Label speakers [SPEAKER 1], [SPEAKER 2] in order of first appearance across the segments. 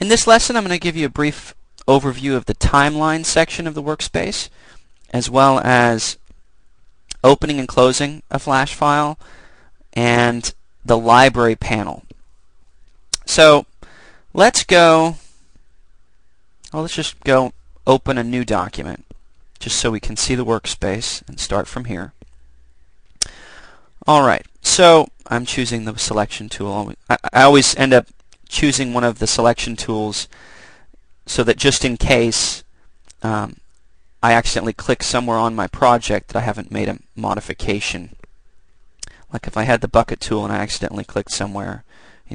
[SPEAKER 1] In this lesson, I'm going to give you a brief overview of the timeline section of the workspace, as well as opening and closing a Flash file and the library panel. So let's just go open a new document just so we can see the workspace and start from here. Alright, so I'm choosing the selection tool. I always end up choosing one of the selection tools so that just in case I accidentally click somewhere on my project that I haven't made a modification. Like if I had the bucket tool and I accidentally clicked somewhere,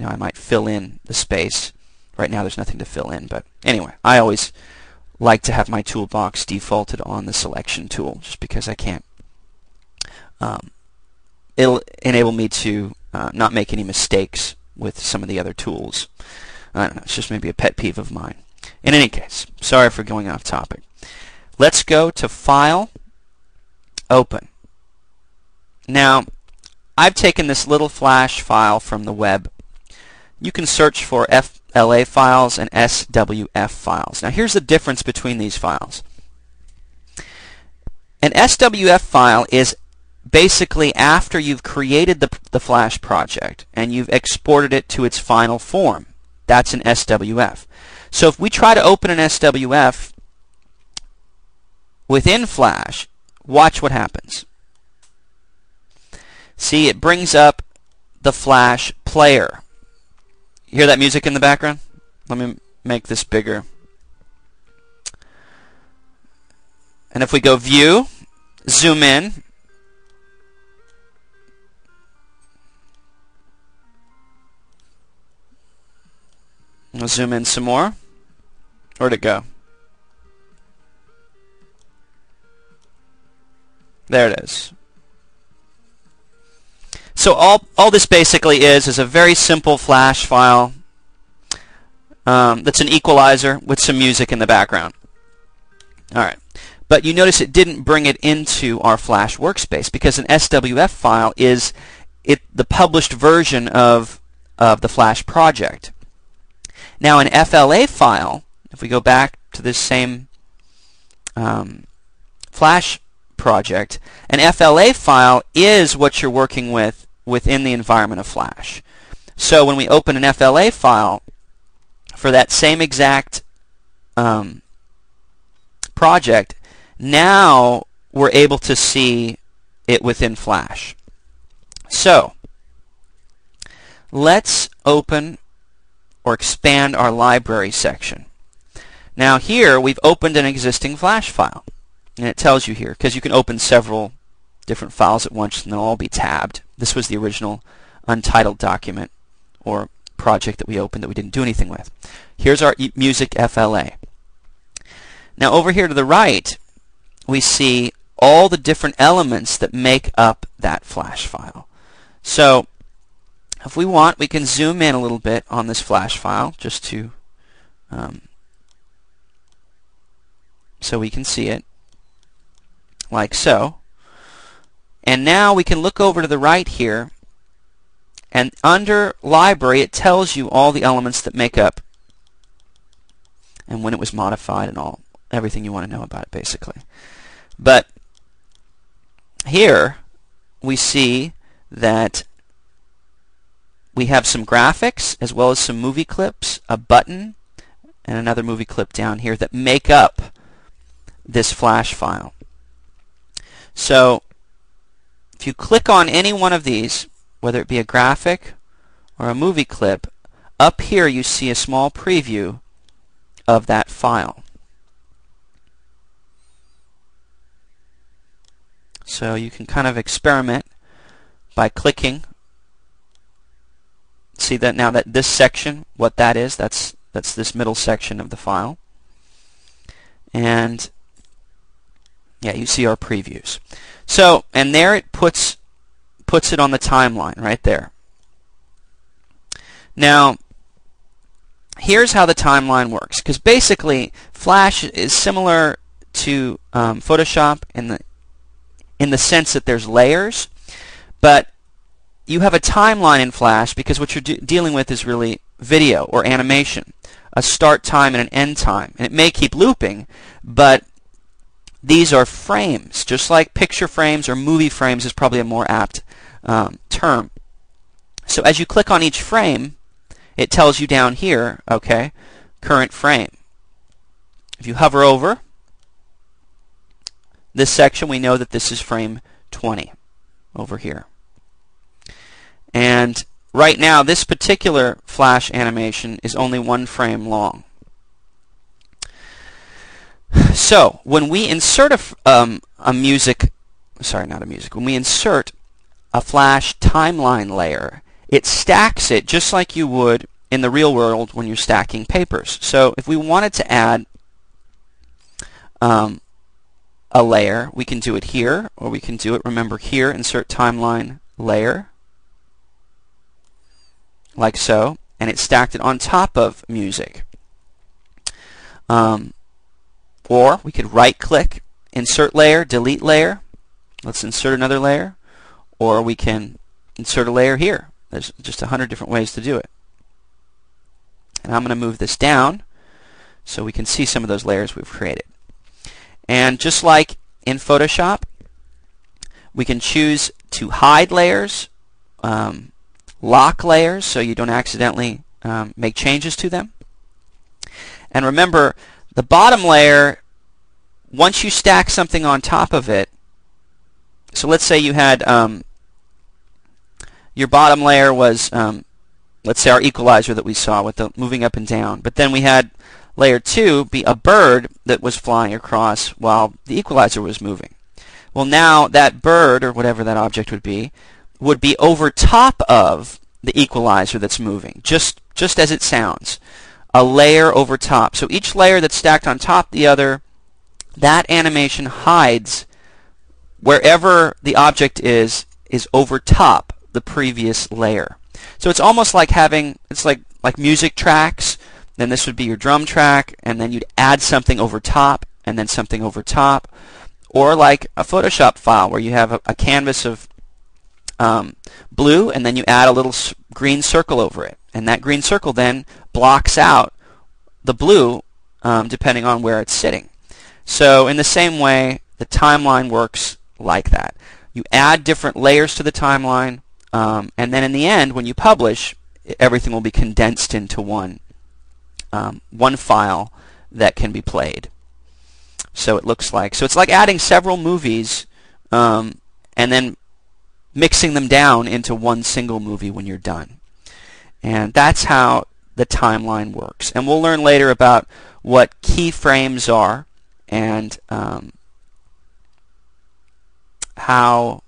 [SPEAKER 1] I might fill in the space. Right now there's nothing to fill in, but anyway, I always like to have my toolbox defaulted on the selection tool just because I can't. It'll enable me to not make any mistakes with some of the other tools. I don't know, it's just maybe a pet peeve of mine. In any case, sorry for going off topic. Let's go to File, Open. Now, I've taken this little Flash file from the web. You can search for FLA files and SWF files. Now, here's the difference between these files. An SWF file is basically after you've created the Flash project and you've exported it to its final form. That's an SWF. So if we try to open an SWF within Flash, watch what happens. See, it brings up the Flash player. You hear that music in the background? Let me make this bigger. And if we go View, zoom in, we'll zoom in some more. Where'd it go? There it is. So all this basically is a very simple Flash file that's an equalizer with some music in the background. Alright. But you notice it didn't bring it into our Flash workspace because an SWF file is the published version of the Flash project. Now an FLA file, if we go back to this same Flash project, an FLA file is what you're working with within the environment of Flash. So when we open an FLA file for that same exact project, now we're able to see it within Flash. So let's open or expand our library section. Now here we've opened an existing Flash file, and it tells you here because you can open several different files at once and they'll all be tabbed. This was the original untitled document or project that we opened that we didn't do anything with. Here's our music FLA. Now over here to the right we see all the different elements that make up that Flash file. So if we want, we can zoom in a little bit on this Flash file just to so we can see it like so. And now we can look over to the right here, and under Library it tells you all the elements that make up and when it was modified and everything you want to know about it basically. But here we see that we have some graphics as well as some movie clips, a button, and another movie clip down here that make up this Flash file. So if you click on any one of these, whether it be a graphic or a movie clip, up here you see a small preview of that file. So you can kind of experiment by clicking. See that now that this section, what that is, that's this middle section of the file. And yeah, you see our previews. So, and there it puts it on the timeline right there. Now, here's how the timeline works, because basically Flash is similar to Photoshop in the sense that there's layers, but you have a timeline in Flash because what you're dealing with is really video or animation. a start time and an end time. And it may keep looping, but these are frames, just like picture frames or movie frames is probably a more apt term. So as you click on each frame, it tells you down here, okay, current frame. If you hover over this section, we know that this is frame 20 over here. And right now, this particular flash animation is only 1 frame long. So when we insert when we insert a flash timeline layer, it stacks it just like you would in the real world when you're stacking papers. So if we wanted to add a layer, we can do it here, or we can do it, remember here, insert timeline layer, like so, and it stacked it on top of music. Or we could right-click, insert layer, delete layer. Let's insert another layer. Or we can insert a layer here. There's just 100 different ways to do it. And I'm going to move this down so we can see some of those layers we've created. And just like in Photoshop, we can choose to hide layers, lock layers so you don't accidentally make changes to them. And remember, the bottom layer, once you stack something on top of it, so let's say you had your bottom layer was, let's say our equalizer that we saw with the moving up and down, but then we had layer 2 be a bird that was flying across while the equalizer was moving. Well, now that bird, or whatever that object would be over top of the equalizer that's moving, just as it sounds. A layer over top. So each layer that's stacked on top of the other, that animation hides wherever the object is over top the previous layer. So it's almost like having, it's like music tracks. Then this would be your drum track, and then you'd add something over top, and then something over top. Or like a Photoshop file where you have a canvas of blue, and then you add a little green circle over it. And that green circle then blocks out the blue depending on where it's sitting. So in the same way, the timeline works like that. You add different layers to the timeline, and then in the end, when you publish, everything will be condensed into one file that can be played. So it looks like, so it's like adding several movies and then mixing them down into one single movie when you're done. And that's how the timeline works. And we'll learn later about what keyframes are and how,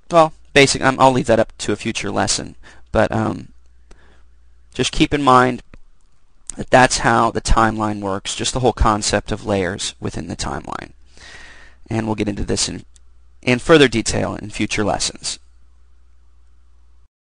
[SPEAKER 1] well, basic. I'll leave that up to a future lesson. But just keep in mind that that's how the timeline works, just the whole concept of layers within the timeline. And we'll get into this in further detail in future lessons.